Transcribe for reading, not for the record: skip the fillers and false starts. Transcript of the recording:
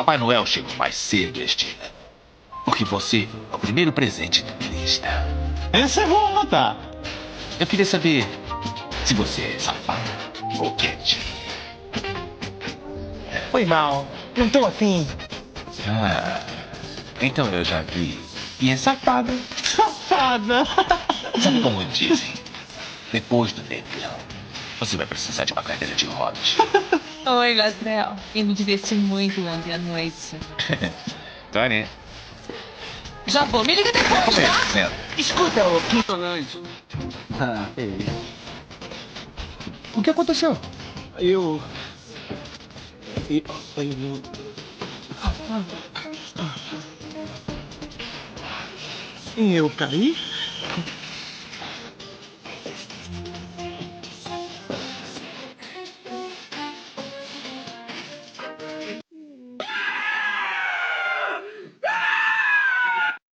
Papai Noel chegou mais cedo este ano. Porque você é o primeiro presente da lista. Essa é boa, tá? Eu queria saber se você é safado ou quente. Foi mal. Não tô afim. Ah, então eu já vi. E é safada. Safada. Sabe como dizem? Depois do Natal, você vai precisar de uma cadeira de rodas. Oi, Gabriel. Eu me diverti muito ontem à noite. Tony. Já vou, me liga depois, tá? Senta. Escuta, ô Quinto. O que aconteceu? Eu. Eu caí?